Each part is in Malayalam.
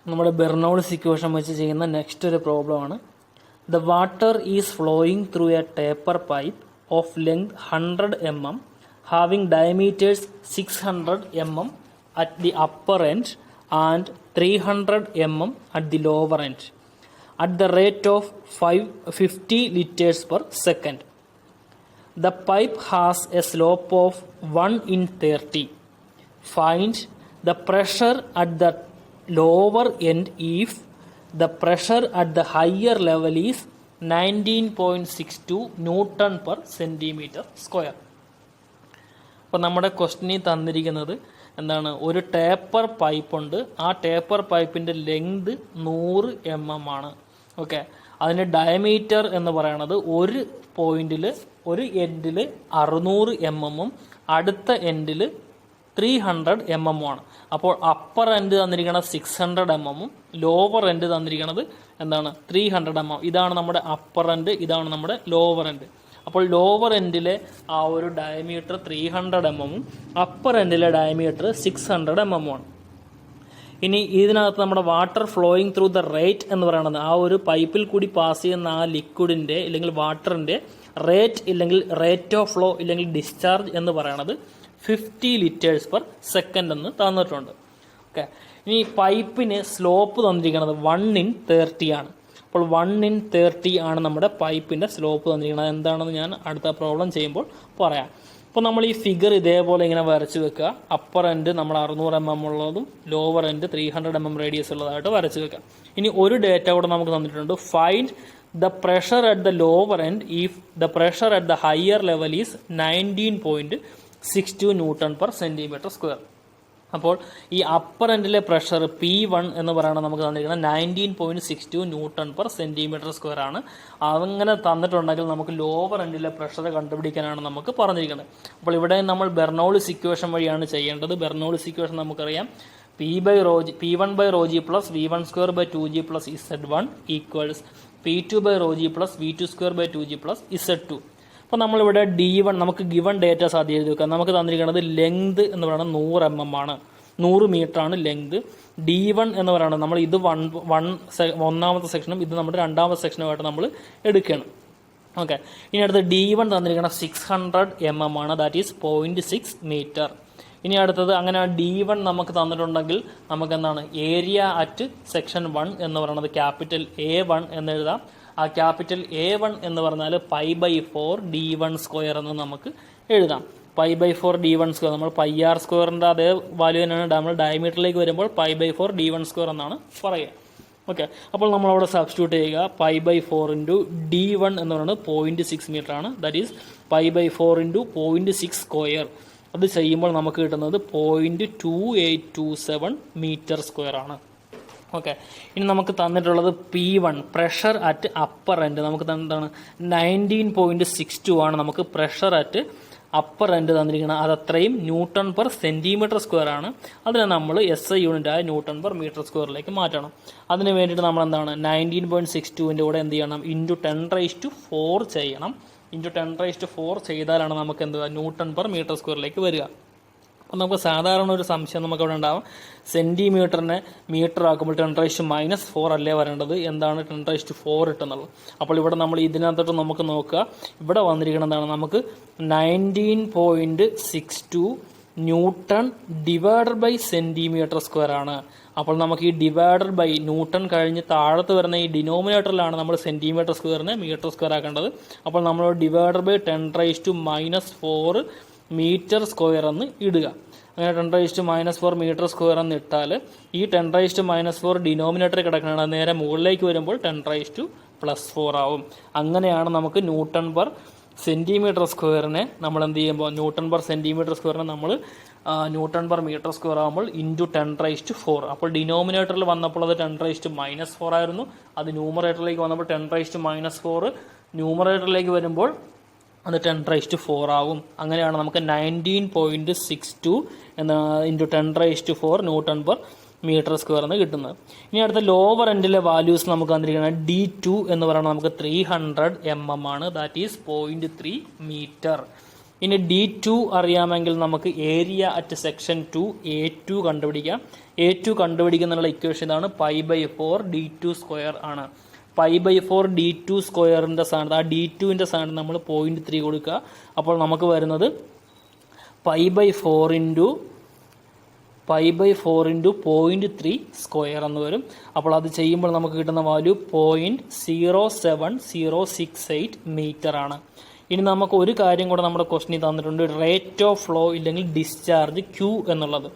നമ്മുടെ ബെർണൗളിസ് ഇക്വേഷൻ വെച്ച് ചെയ്യുന്ന നെക്സ്റ്റ് ഒരു പ്രോബ്ലമാണ്. The water is flowing through a taper pipe of length 100 mm having diameters 600 mm at the upper end and 300 mm at the lower end at the rate of 50 liters per second. The pipe has a slope of 1 in 30. Find the pressure at the lower end if the pressure at the higher level is 19.62 Newton per centimeter square. അപ്പോൾ നമ്മുടെ ക്വസ്റ്റ്യനിൽ തന്നിരിക്കുന്നത് എന്താണ്, ഒരു ടേപ്പർ പൈപ്പ് ഉണ്ട്. ആ ടേപ്പർ പൈപ്പിൻ്റെ ലെങ്ത് 100 mm ആണ്. ഓക്കെ, അതിൻ്റെ ഡയമീറ്റർ എന്ന് പറയുന്നത് ഒരു പോയിന്റിൽ ഒരു എൻഡിൽ 600 mm അടുത്ത എൻഡിൽ 300 mm ആണ്. അപ്പോൾ അപ്പർ എൻഡ് തന്നിരിക്കുന്നത് 600 mm ലോവർ എൻഡ് തന്നിരിക്കുന്നത് എന്താണ് 300 mm. ഇതാണ് നമ്മുടെ അപ്പർ എൻഡ്, ഇതാണ് നമ്മുടെ ലോവർ എൻഡ്. അപ്പോൾ ലോവർ എൻഡിലെ ആ ഒരു ഡയമീറ്റർ 300 mm അപ്പർ എൻഡിലെ ഡയമീറ്റർ 600 mm ആണ്. ഇനി ഇതിനകത്ത് നമ്മുടെ water flowing through the rate എന്ന് പറയുന്നത് ആ ഒരു പൈപ്പിൽ കൂടി പാസ് ചെയ്യുന്ന ആ ലിക്വിഡിൻ്റെ ഇല്ലെങ്കിൽ വാട്ടറിൻ്റെ റേറ്റ് ഇല്ലെങ്കിൽ റേറ്റ് ഓഫ് ഫ്ലോ ഇല്ലെങ്കിൽ ഡിസ്ചാർജ് എന്ന് പറയുന്നത് 50 liters per second എന്ന് തന്നിട്ടുണ്ട്. ഓക്കെ, ഇനി പൈപ്പിന് സ്ലോപ്പ് തന്നിരിക്കുന്നത് 1 in 30 ആണ്. അപ്പോൾ 1 in 30 ആണ് നമ്മുടെ പൈപ്പിൻ്റെ സ്ലോപ്പ് തന്നിരിക്കുന്നത്. എന്താണെന്ന് ഞാൻ അടുത്ത പ്രോബ്ലം ചെയ്യുമ്പോൾ പറയാം. അപ്പോൾ നമ്മൾ ഈ ഫിഗർ ഇതേപോലെ ഇങ്ങനെ വരച്ച് വെക്കുക. അപ്പർ എൻഡ് നമ്മൾ 600 mm ഉള്ളതും ലോവർ എൻഡ് 300 mm റേഡിയസ് ഉള്ളതായിട്ട് വരച്ച് വെക്കാം. ഇനി ഒരു ഡേറ്റ കൂടെ നമുക്ക് തന്നിട്ടുണ്ട്. Find the pressure at the lower end if the pressure at the higher level is 19.62 Newton per centimeter square. അപ്പോൾ ഈ അപ്പർ എൻഡിലെ പ്രഷർ P1 എന്ന് പറയുന്നത് നമുക്ക് തന്നിരിക്കുന്നത് 19.62 Newton per centimeter square ആണ്. അങ്ങനെ തന്നിട്ടുണ്ടെങ്കിൽ നമുക്ക് ലോവർ എൻഡിലെ പ്രഷർ കണ്ടുപിടിക്കാനാണ് നമുക്ക് പറഞ്ഞിരിക്കുന്നത്. അപ്പോൾ ഇവിടെ നമ്മൾ ബെർണൗളിസ് ഇക്വേഷൻ വഴിയാണ് ചെയ്യേണ്ടത്. ബെർണൗളിസ് ഇക്വേഷൻ നമുക്കറിയാം, P1 by rho g plus V1 square by 2g plus Z1 equals P2 by rho g plus V2 square by 2g plus Z2. അപ്പോൾ നമ്മളിവിടെ D1 നമുക്ക് ഗിവൺ ഡേറ്റ സാധ്യത എഴുതി വെക്കാം. നമുക്ക് തന്നിരിക്കുന്നത് ലെങ്ത് എന്ന് പറയുന്നത് 100 mm ആണ്, 100 മീറ്റർ ആണ് ലെങ്ത്. D1 എന്ന് പറയുന്നത് നമ്മൾ ഇത് ഒന്നാമത്തെ സെക്ഷനും ഇത് നമ്മുടെ രണ്ടാമത്തെ സെക്ഷനുമായിട്ട് നമ്മൾ എടുക്കണം. ഓക്കെ, ഇനി അടുത്ത് D1 തന്നിരിക്കുന്നത് 600 mm ആണ്, ദാറ്റ് ഈസ് 0.6 മീറ്റർ. ഇനി അടുത്തത് അങ്ങനെ D1 നമുക്ക് തന്നിട്ടുണ്ടെങ്കിൽ നമുക്ക് എന്താണ് ഏരിയ അറ്റ് സെക്ഷൻ 1 എന്ന് പറയുന്നത് ക്യാപിറ്റൽ A1 എന്ന് എഴുതാം. ആ ക്യാപിറ്റൽ A1 എന്ന് പറഞ്ഞാൽ π/4 D1 സ്ക്വയർ എന്ന് നമുക്ക് എഴുതാം. π/4 D1 സ്ക്വയർ നമ്മൾ πr സ്ക്വയറിൻ്റെ അതേ വാല്യൂ തന്നെയാണ് നമ്മൾ ഡയമീറ്ററിലേക്ക് വരുമ്പോൾ π/4 D1 സ്ക്വയർ എന്നാണ് പറയുക. ഓക്കെ, അപ്പോൾ നമ്മളവിടെ സബ്സ്റ്റിറ്റ്യൂട്ട് ചെയ്യുക. π/4 ഇൻറ്റു D1 എന്ന് പറയുന്നത് 0.6 മീറ്റർ ആണ്, ദാറ്റ് ഈസ് π/4 ഇൻറ്റു 0.6 സ്ക്വയർ. അത് ചെയ്യുമ്പോൾ നമുക്ക് കിട്ടുന്നത് 0.2827 മീറ്റർ സ്ക്വയർ ആണ്. ഓക്കെ, ഇനി നമുക്ക് തന്നിട്ടുള്ളത് P1 pressure at upper end നമുക്ക് തന്നിട്ടാണ് 19.62 ആണ് നമുക്ക് പ്രഷർ അറ്റ് അപ്പർ എൻഡ് തന്നിരിക്കുന്നത്. അതത്രയും ന്യൂട്ടൺ പെർ സെൻറ്റിമീറ്റർ സ്ക്വയർ ആണ്. അതിനെ നമ്മൾ SI യൂണിറ്റ് ആയ ന്യൂട്ടൺ പെർ മീറ്റർ സ്ക്വയറിലേക്ക് മാറ്റണം. അതിന് വേണ്ടിയിട്ട് നമ്മൾ എന്താണ് 19.62ൻ്റെ കൂടെ എന്ത് ചെയ്യണം, ഇൻറ്റു 10⁴ ചെയ്യണം. ഇൻറ്റു 10⁴ ചെയ്താലാണ് നമുക്ക് എന്ത് ന്യൂട്ടൺ പെർ മീറ്റർ സ്ക്വയറിലേക്ക് വരിക. അപ്പോൾ നമുക്ക് സാധാരണ ഒരു സംശയം നമുക്ക് അവിടെ ഉണ്ടാവും, സെൻറ്റിമീറ്ററിനെ മീറ്റർ ആക്കുമ്പോൾ 10⁻⁴ അല്ലേ വരേണ്ടത്, എന്താണ് 10⁴ ഇട്ടെന്നുള്ളത്. അപ്പോൾ ഇവിടെ നമ്മൾ ഇതിനകത്തോട്ട് നമുക്ക് നോക്കുക, ഇവിടെ വന്നിരിക്കുന്നതാണ് നമുക്ക് 19.62 newton divided by centimetre square ആണ്. അപ്പോൾ നമുക്ക് ഈ ഡിവൈഡഡ് ബൈ ന്യൂട്ടൺ കഴിഞ്ഞ് താഴത്ത് വരുന്ന ഈ ഡിനോമിനേറ്ററിലാണ് നമ്മൾ സെൻറ്റിമീറ്റർ സ്ക്വയറിനെ മീറ്റർ സ്ക്വയർ ആക്കേണ്ടത്. അപ്പോൾ നമ്മൾ ഡിവൈഡഡ് ബൈ 10⁻⁴ മീറ്റർ സ്ക്വയർ എന്ന് ഇടുക. അങ്ങനെ 10⁻⁴ മീറ്റർ സ്ക്വയർ എന്ന് ഇട്ടാൽ ഈ 10⁻⁴ ഡിനോമിനേറ്ററിൽ കിടക്കുന്നത് നേരെ മുകളിലേക്ക് വരുമ്പോൾ 10⁻+4 ആവും. അങ്ങനെയാണ് നമുക്ക് ന്യൂട്ടൺ പെർ സെൻറ്റിമീറ്റർ സ്ക്വയറിനെ നമ്മൾ എന്ത് ചെയ്യുമ്പോൾ ന്യൂട്ടൺ പെർ സെൻറ്റിമീറ്റർ സ്ക്വയറിനെ നമ്മൾ ന്യൂട്ടൺ പെർ മീറ്റർ സ്ക്വയർ ആകുമ്പോൾ ഇൻറ്റു 10⁻⁴. അപ്പോൾ ഡിനോമിനേറ്ററിൽ വന്നപ്പോൾ അത് 10⁻⁴ ആയിരുന്നു. അത് ന്യൂമറേറ്ററിലേക്ക് വന്നപ്പോൾ 10⁻⁴, ന്യൂമറേറ്ററിലേക്ക് വരുമ്പോൾ അത് 10⁻⁴ ആവും. അങ്ങനെയാണ് നമുക്ക് 19.62 into 10⁻⁴ newton per metre square എന്ന് കിട്ടുന്നത്. ഇനി അടുത്ത ലോവർ എൻഡിലെ വാല്യൂസ് നമുക്ക് തന്നിരിക്കുന്നത് D2 എന്ന് പറയുന്നത് നമുക്ക് 300 mm ആണ്, ദാറ്റ് ഈസ് 0.3 മീറ്റർ. ഇനി D2 അറിയാമെങ്കിൽ നമുക്ക് ഏരിയ അറ്റ് സെക്ഷൻ 2 A2 കണ്ടുപിടിക്കാം. A2 കണ്ടുപിടിക്കുന്നുള്ള ഇക്വേഷൻ ഇതാണ്, π/4 D2 സ്ക്വയർ ആണ്. π/4 D2 സ്ക്വയറിൻ്റെ സ്ഥാനത്ത് ആ D2ൻ്റെ സ്ഥാനത്ത് നമ്മൾ 0.3 കൊടുക്കുക. അപ്പോൾ നമുക്ക് വരുന്നത് π/4 ഇൻറ്റു 0.3 സ്ക്വയർ എന്ന് വരും. അപ്പോൾ അത് ചെയ്യുമ്പോൾ നമുക്ക് കിട്ടുന്ന വാല്യൂ 0.07068 മീറ്റർ ആണ്. ഇനി നമുക്ക് ഒരു കാര്യം കൂടെ നമ്മുടെ ക്വസ്റ്റനിൽ തന്നിട്ടുണ്ട്, റേറ്റ് ഓഫ് ഫ്ലോ ഇല്ലെങ്കിൽ ഡിസ്ചാർജ് Q എന്നുള്ളത്.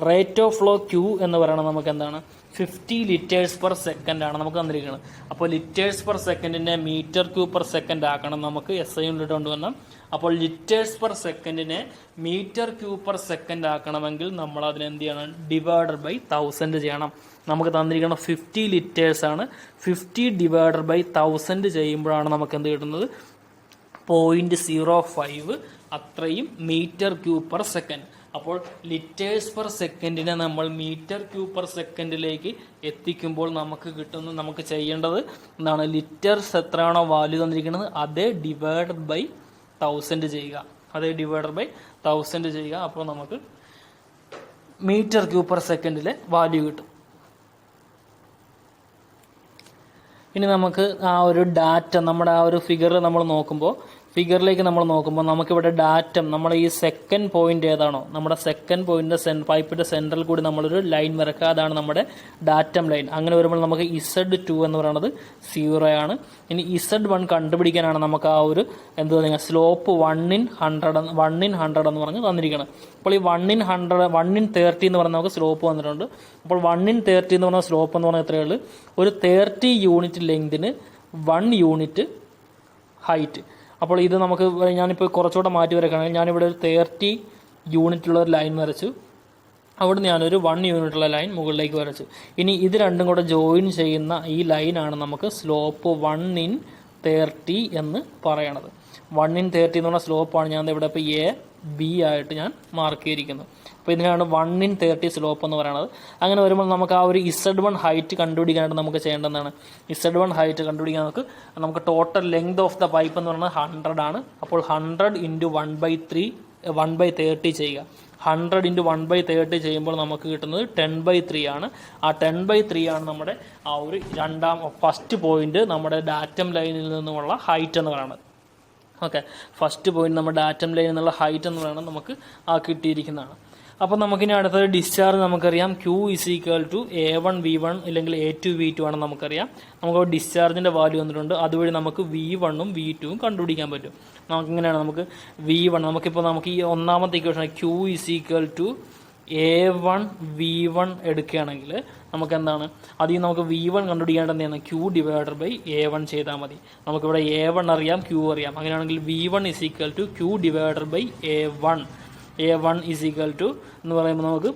റേറ്റ് ഓഫ് ഫ്ലോ Q എന്ന് പറയുന്നത് നമുക്ക് എന്താണ്, 50 ലിറ്റേഴ്സ് പെർ സെക്കൻഡ് ആണ് നമുക്ക് തന്നിരിക്കുന്നത്. അപ്പോൾ ലിറ്റേഴ്സ് പെർ സെക്കൻഡിനെ മീറ്റർ ക്യൂബ് പെർ സെക്കൻഡ് ആക്കണം നമുക്ക് SI യൂണിറ്റ് കൊണ്ടുവരണം. അപ്പോൾ ലിറ്റേഴ്സ് പെർ സെക്കൻഡിനെ മീറ്റർ ക്യൂബ് പെർ സെക്കൻഡ് ആക്കണമെങ്കിൽ നമ്മൾ അതിന് എന്ത് ചെയ്യണം, ഡിവൈഡഡ് ബൈ 1000 ചെയ്യണം. നമുക്ക് തന്നിരിക്കണം 50 ലിറ്റേഴ്സ് ആണ്. 50 ഡിവൈഡഡ് ബൈ 1000 ചെയ്യുമ്പോഴാണ് നമുക്ക് എന്ത് കിട്ടുന്നത്, 0.05 അത്രയും മീറ്റർ ക്യൂബ് പെർ സെക്കൻഡ്. അപ്പോൾ ലിറ്റേഴ്സ് പെർ സെക്കൻഡിനെ നമ്മൾ മീറ്റർ ക്യൂബ് പെർ സെക്കൻഡിലേക്ക് എത്തിക്കുമ്പോൾ നമുക്ക് ചെയ്യേണ്ടത് എന്താണ്, ലിറ്റേഴ്സ് എത്രയാണോ വാല്യൂ തന്നിരിക്കുന്നത് അതേ ഡിവൈഡഡ് ബൈ 1000 ചെയ്യുക. അപ്പോൾ നമുക്ക് മീറ്റർ ക്യൂബ് പെർ സെക്കൻഡിലെ വാല്യൂ കിട്ടും. ഇനി നമുക്ക് ആ ഒരു ഡാറ്റ നമ്മുടെ ആ ഒരു ഫിഗറിലേക്ക് നമ്മൾ നോക്കുമ്പോൾ നമുക്കിവിടെ ഡാറ്റം നമ്മുടെ ഈ സെക്കൻഡ് പോയിന്റ് ഏതാണോ, നമ്മുടെ സെക്കൻഡ് പോയിന്റിന്റെ പൈപ്പിന്റെ സെൻട്രൽ കൂടി നമ്മളൊരു ലൈൻ വരക്കുക. അതാണ് നമ്മുടെ ഡാറ്റം ലൈൻ. അങ്ങനെ വരുമ്പോൾ നമുക്ക് Z2 എന്ന് പറയുന്നത് 0 ആണ്. ഇനി Z1 കണ്ടുപിടിക്കാനാണ് നമുക്ക് ആ ഒരു എന്ത് പറയുക, സ്ലോപ്പ് 1 in 100 എന്ന് പറഞ്ഞ് തന്നിരിക്കണം. അപ്പോൾ ഈ 1 in 30 എന്ന് പറഞ്ഞാൽ നമുക്ക് സ്ലോപ്പ് വന്നിട്ടുണ്ട്. അപ്പോൾ 1 in 30 എന്ന് പറഞ്ഞ സ്ലോപ്പ് എന്ന് പറഞ്ഞാൽ എത്രയുള്ളൂ, ഒരു 30 യൂണിറ്റ് ലെങ്തിന് 1 യൂണിറ്റ് ഹൈറ്റ്. അപ്പോൾ ഇത് നമുക്ക് ഞാനിപ്പോൾ കുറച്ചുകൂടെ മാറ്റി വരക്കുകയാണെങ്കിൽ ഞാനിവിടെ ഒരു 30 യൂണിറ്റുള്ള ഒരു ലൈൻ വരച്ചു. അവിടെ ഞാനൊരു 1 യൂണിറ്റുള്ള ലൈൻ മുകളിലേക്ക് വരച്ചു. ഇനി ഇത് രണ്ടും കൂടെ ജോയിൻ ചെയ്യുന്ന ഈ ലൈനാണ് നമുക്ക് സ്ലോപ്പ് 1 in 30 എന്ന് പറയണത്. 1 in 30 എന്ന് പറഞ്ഞ സ്ലോപ്പാണ് ഞാൻ ഇവിടെ ഇപ്പോൾ AB ആയിട്ട് ഞാൻ മാർക്ക് ചെയ്തിരിക്കുന്നത്. അപ്പോൾ ഇതിനാണ് 1 in 30 സ്ലോപ്പ് എന്ന് പറയുന്നത്. അങ്ങനെ വരുമ്പോൾ നമുക്ക് ആ ഒരു Z1 ഹൈറ്റ് കണ്ടുപിടിക്കാനായിട്ട് നമുക്ക് ചെയ്യേണ്ടതാണ്, Z1 ഹൈറ്റ് കണ്ടുപിടിക്കാൻ നമുക്ക് total length of the pipe എന്ന് പറയുന്നത് 100 ആണ്. അപ്പോൾ 100 ഇൻറ്റു 1/30 ചെയ്യുക. 100 ഇൻറ്റു 1/30 ചെയ്യുമ്പോൾ നമുക്ക് കിട്ടുന്നത് 10/3 ആണ്. ആ 10/3 ആണ് നമ്മുടെ ആ ഒരു ഫസ്റ്റ് പോയിന്റ് നമ്മുടെ ഡാറ്റം ലൈനിൽ നിന്നുമുള്ള ഹൈറ്റ് എന്ന് പറയുന്നത്. ഓക്കെ, ഫസ്റ്റ് പോയിന്റ് നമ്മുടെ ഡാറ്റം ലൈനിൽ നിന്നുള്ള ഹൈറ്റ് എന്ന് പറയുന്നത് നമുക്ക് ആ കിട്ടിയിരിക്കുന്നതാണ്. അപ്പോൾ നമുക്കിനി അടുത്തത് ഡിസ്ചാർജ് നമുക്കറിയാം. Q = A1V1 അല്ലെങ്കിൽ A2V2 ആണെന്ന് നമുക്കറിയാം. നമുക്ക് ഡിസ്ചാർജിൻ്റെ വാല്യൂ വന്നിട്ടുണ്ട്. അതുവഴി നമുക്ക് V1ഉം V2ഉം കണ്ടുപിടിക്കാൻ പറ്റും. നമുക്കിങ്ങനെയാണ്, നമുക്ക് V1 നമുക്ക് ഈ ഒന്നാമത്തെ ഇക്വേഷൻ Q = A1V1 എടുക്കുകയാണെങ്കിൽ നമുക്ക് എന്താണ്, അതിൽ നമുക്ക് V1 കണ്ടുപിടിക്കേണ്ടത് Q ഡിവൈഡഡ് ബൈ A1 ചെയ്താൽ മതി. നമുക്കിവിടെ A1 അറിയാം, Q അറിയാം. അങ്ങനെയാണെങ്കിൽ V1 = Q divided by A1 എന്ന് പറയുമ്പോൾ നമുക്ക്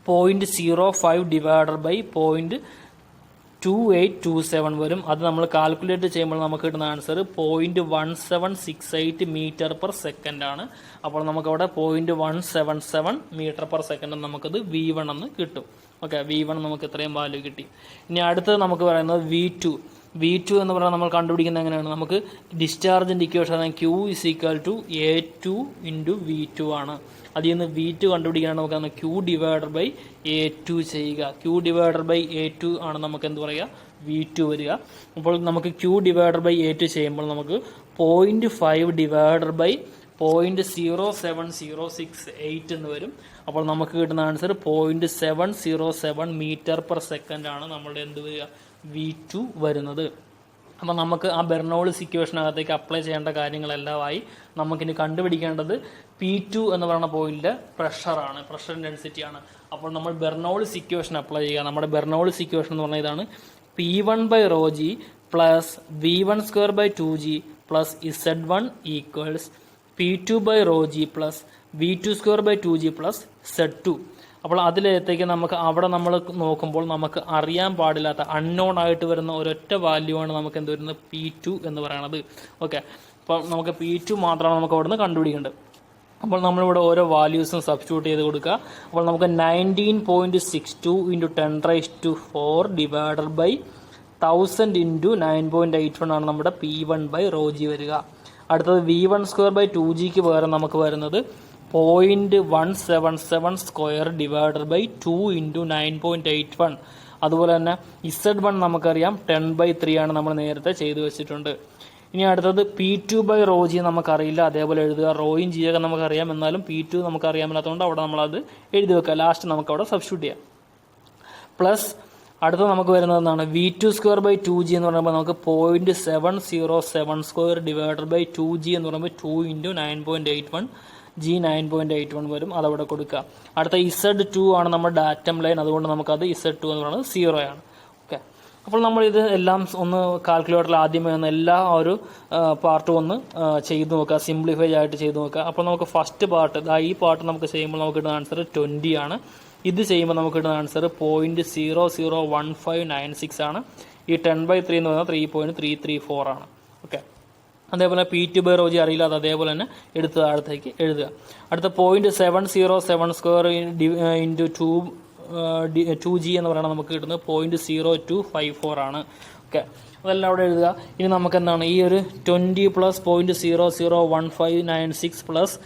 0.05 ഡിവൈഡഡ് ബൈ 0.2827 വരും. അത് നമ്മൾ കാൽക്കുലേറ്റ് ചെയ്യുമ്പോൾ നമുക്ക് കിട്ടുന്ന ആൻസർ 0.1768 മീറ്റർ പെർ സെക്കൻഡ് ആണ്. അപ്പോൾ നമുക്കവിടെ 0.177 മീറ്റർ പെർ സെക്കൻഡ് നമുക്കത് V1 എന്ന് കിട്ടും. ഓക്കെ, V1 നമുക്ക് ഇത്രയും വാല്യൂ കിട്ടി. ഇനി അടുത്തത് നമുക്ക് പറയുന്നത് V2 എന്ന് പറഞ്ഞാൽ നമ്മൾ കണ്ടുപിടിക്കുന്നത് എങ്ങനെയാണ്, നമുക്ക് ഡിസ്ചാർജിൻ്റെ ഇക്വേഷൻ Q = A2 × V2 ആണ്. അതിൽ നിന്ന് V2 കണ്ടുപിടിക്കാനാണ് നമുക്ക് Q ഡിവൈഡഡ് ബൈ A2 ചെയ്യുക. Q ഡിവൈഡഡ് ബൈ A2 ആണ് നമുക്ക് എന്ത് പറയുക, V2 വരിക. അപ്പോൾ നമുക്ക് Q ഡിവൈഡഡ് ബൈ A2 ചെയ്യുമ്പോൾ നമുക്ക് 0.5 ഡിവൈഡഡ് ബൈ 0.07068 എന്ന് വരും. അപ്പോൾ നമുക്ക് കിട്ടുന്ന ആൻസർ 0.707 മീറ്റർ പെർ സെക്കൻഡ് ആണ് നമ്മളുടെ എന്ത് വരിക, V2 വരുന്നത്. അപ്പോൾ നമുക്ക് ആ ബെർണോളിസ് ഇക്വേഷനകത്തേക്ക് അപ്ലൈ ചെയ്യേണ്ട കാര്യങ്ങളെല്ലാമായി. നമുക്കിനി കണ്ടുപിടിക്കേണ്ടത് P2 എന്ന് പറയുന്ന പോയിന്റിലെ പ്രഷറാണ്, പ്രഷർ ഡെൻസിറ്റിയാണ്. അപ്പോൾ നമ്മൾ ബെർണോളിസ് ഇക്വേഷൻ അപ്ലൈ ചെയ്യുക. നമ്മുടെ ബെർണോളിസ് ഇക്വേഷൻ എന്ന് പറഞ്ഞാൽ ഇതാണ്, P1/ρg plus V1² 2g plus Z1 equals P2/ρg plus V2² 2g plus Z2. അപ്പോൾ അതിലേക്ക് നമുക്ക് അവിടെ നമ്മൾ നോക്കുമ്പോൾ നമുക്ക് അറിയാൻ പാടില്ലാത്ത അൺനോൺ ആയിട്ട് വരുന്ന ഒരൊറ്റ വാല്യൂ ആണ് നമുക്ക് എന്ത് വരുന്നത്, P2 എന്ന് പറയുന്നത്. ഓക്കെ, അപ്പോൾ നമുക്ക് P2 മാത്രമാണ് നമുക്ക് അവിടെ നിന്ന് കണ്ടുപിടിക്കേണ്ടത്. അപ്പോൾ നമ്മളിവിടെ ഓരോ വാല്യൂസും സബ്സ്റ്റിറ്റ്യൂട്ട് ചെയ്ത് കൊടുക്കുക. അപ്പോൾ നമുക്ക് 19.62 × 10⁴ ഡിവൈഡഡ് ബൈ 1000 × 9.81 ആണ് നമ്മുടെ P1/ρg വരിക. അടുത്തത് V1² /2Gക്ക് പകരം നമുക്ക് വരുന്നത് 0.177 സ്ക്വയർ ഡിവൈഡഡ് ബൈ 2 ഇൻറ്റു 9.81. അതുപോലെ തന്നെ Z1 നമുക്കറിയാം 10/3 ആണ്, നമ്മൾ നേരത്തെ ചെയ്തു വെച്ചിട്ടുണ്ട്. ഇനി അടുത്തത് P2/ρg നമുക്കറിയില്ല, അതേപോലെ എഴുതുക. റോയും ജിയൊക്കെ നമുക്കറിയാം, എന്നാലും P2 നമുക്കറിയാമില്ലാത്തതുകൊണ്ട് അവിടെ നമ്മളത് എഴുതി വെക്കുക. ലാസ്റ്റ് നമുക്ക് അവിടെ സബ്സ്റ്റിറ്റ്യൂട്ട് ചെയ്യാം. പ്ലസ് അടുത്ത നമുക്ക് വരുന്നത് എന്താണ്, V2²/2G എന്ന് പറയുമ്പോൾ നമുക്ക് 0.707 സ്ക്വയർ ഡിവൈഡഡ് ബൈ 2G എന്ന് പറയുമ്പോൾ 2 ഇൻറ്റു 9.81 G 9.81 വരും, അതവിടെ കൊടുക്കുക. അടുത്ത Z2 ആണ് നമ്മുടെ ഡാറ്റം ലൈൻ, അതുകൊണ്ട് നമുക്കത് Z2 എന്ന് പറയുന്നത് 0 ആണ്. ഓക്കെ, അപ്പോൾ നമ്മൾ ഇത് എല്ലാം ഒന്ന് കാൽക്കുലേറ്ററിൽ ആദ്യമേ ഒന്ന് എല്ലാ ഒരു പാർട്ടും ഒന്ന് ചെയ്ത് നോക്കുക, സിംപ്ലിഫൈ ആയിട്ട് ചെയ്ത് നോക്കുക. അപ്പോൾ നമുക്ക് ഫസ്റ്റ് പാർട്ട്, ഈ പാർട്ട് നമുക്ക് ചെയ്യുമ്പോൾ നമുക്ക് കിട്ടുന്ന ആൻസർ 20 ആണ്. ഇത് ചെയ്യുമ്പോൾ നമുക്ക് കിട്ടുന്ന ആൻസർ 0.001596 ആണ്. ഈ 10/3 എന്ന് പറയുന്നത് 3.334 ആണ്. ഓക്കെ, അതേപോലെ P2/ρg അറിയില്ല, അത് അതേപോലെ തന്നെ എടുത്ത് താഴത്തേക്ക് എഴുതുക. അടുത്ത 0.707 സ്ക്വയർ ഇൻറ്റു 2G എന്ന് പറയുന്നത് നമുക്ക് കിട്ടുന്നത് 0.0254 ആണ്. ഓക്കെ, അതെല്ലാം അവിടെ എഴുതുക. ഇനി നമുക്ക് എന്താണ്, ഈ ഒരു 20 പ്ലസ് 0.001596 പ്ലസ്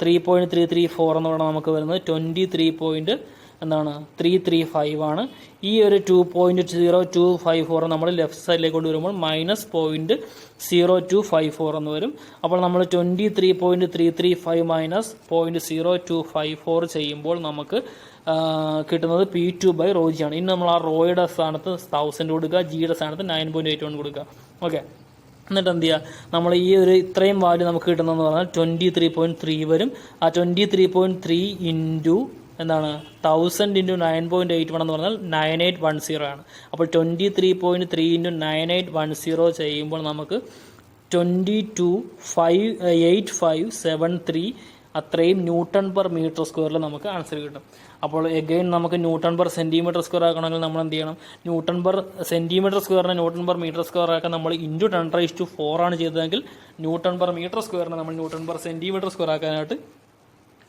3.334 എന്ന് പറയുന്നത് നമുക്ക് വരുന്നത് 23.335 ആണ്. ഈ ഒരു 2.0254 നമ്മൾ ലെഫ്റ്റ് സൈഡിലേക്ക് കൊണ്ടുവരുമ്പോൾ മൈനസ് 0.0254 എന്ന് വരും. അപ്പോൾ നമ്മൾ 23.335 മൈനസ് 0.0254 ചെയ്യുമ്പോൾ നമുക്ക് കിട്ടുന്നത് P2/ρg ആണ്. ഇനി നമ്മൾ ആ റോയുടെ സ്ഥാനത്ത് 1000 കൊടുക്കുക, ജിയുടെ സ്ഥാനത്ത് 9.81 കൊടുക്കുക. ഓക്കെ, എന്നിട്ട് എന്ത് ചെയ്യുക, നമ്മൾ ഈ ഒരു ഇത്രയും വാല്യൂ നമുക്ക് കിട്ടുന്നതെന്ന് പറഞ്ഞാൽ 23.3 വരും. ആ 23.3 ഇൻറ്റു എന്താണ് 1000 ഇൻറ്റു 9.81 എന്ന് പറഞ്ഞാൽ 9810 ആണ്. അപ്പോൾ 23.3 ഇൻറ്റു 9810 ചെയ്യുമ്പോൾ നമുക്ക് 22.8573 അത്രയും Nm/m² നമുക്ക് ആൻസർ കിട്ടും. അപ്പോൾ എഗെയിൻ നമുക്ക് Nm/cm² ആക്കണമെങ്കിൽ നമ്മൾ എന്ത് ചെയ്യണം, Nm/cm²നെ Nm/m² ആക്കാൻ നമ്മൾ ഇൻറ്റു 10⁴ ആണ് ചെയ്തതെങ്കിൽ Nm/m²നെ നമ്മൾ Nm/cm² ആക്കാനായിട്ട്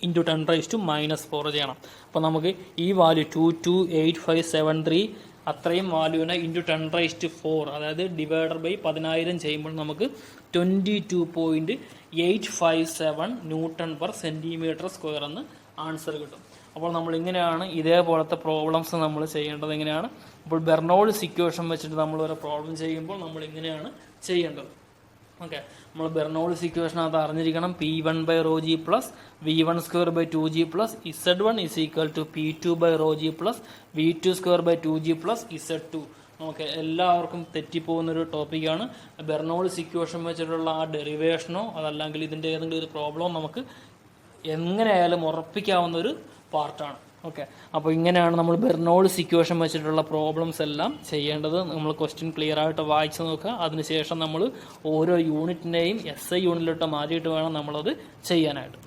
ഇൻറ്റു 10⁻⁻⁴ ചെയ്യണം. അപ്പോൾ നമുക്ക് ഈ വാല്യൂ 228573 അത്രയും വാല്യൂവിനെ ഇൻറ്റു 10⁴, അതായത് ഡിവൈഡർ ബൈ 10,000 ചെയ്യുമ്പോൾ നമുക്ക് 22.857 Nm/cm² എന്ന് ആൻസർ കിട്ടും. അപ്പോൾ നമ്മൾ ഇങ്ങനെയാണ് ഇതേപോലത്തെ പ്രോബ്ലംസ് നമ്മൾ ചെയ്യേണ്ടത്. എങ്ങനെയാണ്, അപ്പോൾ ബെർണോൾസ് ഇക്വേഷൻ വെച്ചിട്ട് നമ്മൾ ഒരു പ്രോബ്ലം ചെയ്യുമ്പോൾ നമ്മൾ ഇങ്ങനെയാണ് ചെയ്യേണ്ടത്. ഓക്കെ, നമ്മൾ ബെർണോൾസ് ഇക്വേഷനകത്ത് അറിഞ്ഞിരിക്കണം P1/ρg plus V1²/2G plus Z1 is equal to P2/ρg plus V2²/2G plus Z2. Okay, എല്ലാവർക്കും തെറ്റിപ്പോകുന്നൊരു ടോപ്പിക്കാണ്. ബെർണോൾസ് ഇക്വേഷൻ വെച്ചിട്ടുള്ള ആ ഡെറിവേഷനോ അതല്ലെങ്കിൽ ഇതിൻ്റെ ഏതെങ്കിലും ഒരു പ്രോബ്ലമോ നമുക്ക് എങ്ങനെയായാലും ഉറപ്പിക്കാവുന്ന ഒരു പാർട്ടാണ്. ഓക്കെ, അപ്പോൾ ഇങ്ങനെയാണ് നമ്മൾ ബെർണോൾസ് ഇക്വേഷൻ വെച്ചിട്ടുള്ള പ്രോബ്ലംസ് എല്ലാം ചെയ്യേണ്ടത്. നമ്മൾ ക്വസ്റ്റ്യൻ ക്ലിയർ ആയിട്ട് വായിച്ച് നോക്കുക. അതിനുശേഷം നമ്മൾ ഓരോ യൂണിറ്റിനെയും SI യൂണിറ്റിലോട്ട് മാറ്റിയിട്ട് വേണം നമ്മളത് ചെയ്യാനായിട്ട്.